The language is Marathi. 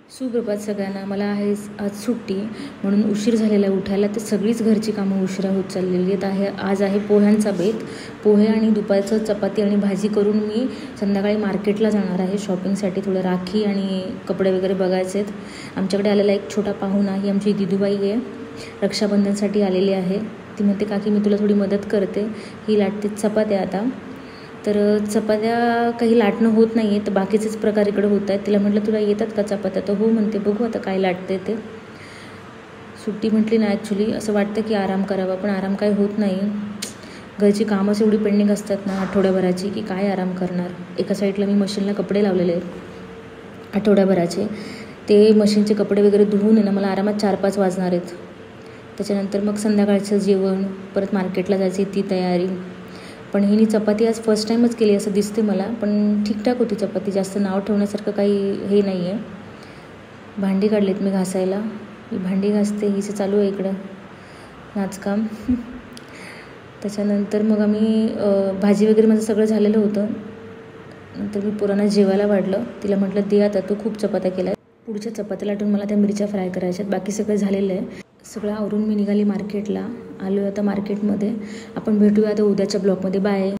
सुप्रभात सगळ्यांना। मला आहे आज सुट्टी म्हणून उशीर झालेला आहे उठायला, तर सगळीच घरची कामं उशिरा होत चाललेली आहेत। आज आहे पोह्यांचा बेत। पोहे आणि दुपारचं चपाती आणि भाजी करून मी संध्याकाळी मार्केटला जाणार आहे शॉपिंगसाठी। थोडं राखी आणि कपडे वगैरे बघायचे आहेत। आमच्याकडे आलेला एक छोटा पाहुणा आहे, आमची दिदूबाई आहे, रक्षाबंधनसाठी आलेली आहे। ती म्हणते काकी मी तुला थोडी मदत करते। ही लाटते चपात्या आता। तर चपात्या काही लाटणं होत नाही आहे, तर बाकीचेच प्रकार इकडे होत आहेत। तिला म्हटलं तुला येतात का चपात्या, तर हो म्हणते। बघू आता काय लाटते ते। सुट्टी म्हटली ना, ॲक्च्युली असं वाटतं की आराम करावा, पण आराम काही होत नाही। घरची कामच एवढी पेंडिंग असतात ना आठवड्याभराची, की काय आराम करणार। एका साईडला मी मशीनला कपडे लावलेले आहेत आठवड्याभराचे, ते मशीनचे कपडे वगैरे धुवून आहे ना मला आरामात 4-5 वाजणार आहेत। त्याच्यानंतर मग संध्याकाळचं जेवण, परत मार्केटला जायची ती तयारी। पण हिनी चपाती आज फर्स्ट टाईमच केली असं दिसते मला, पण ठीकठाक होती चपाती, जास्त नाव ठेवण्यासारखं काही हे नाही आहे। भांडी काढलीत मी घासायला, मी भांडी घासते, हिचं चालू आहे इकडं नाचकाम। त्याच्यानंतर मग आम्ही भाजी वगैरे माझं सगळं झालेलं होतं। नंतर मी पोरांना जेवायला वाढलं, तिला म्हटलं दे आता तू खूप चपात्या केल्या। पुढच्या चपात्या लाटून मला त्या मिरच्या फ्राय करायच्यात, बाकी सगळं झालेलं आहे। सगळं आवरून मी निघाली मार्केटला, आलो आता मार्केटमध्ये। आपण भेटूया आता उद्याच्या ब्लॉगमध्ये, बाय।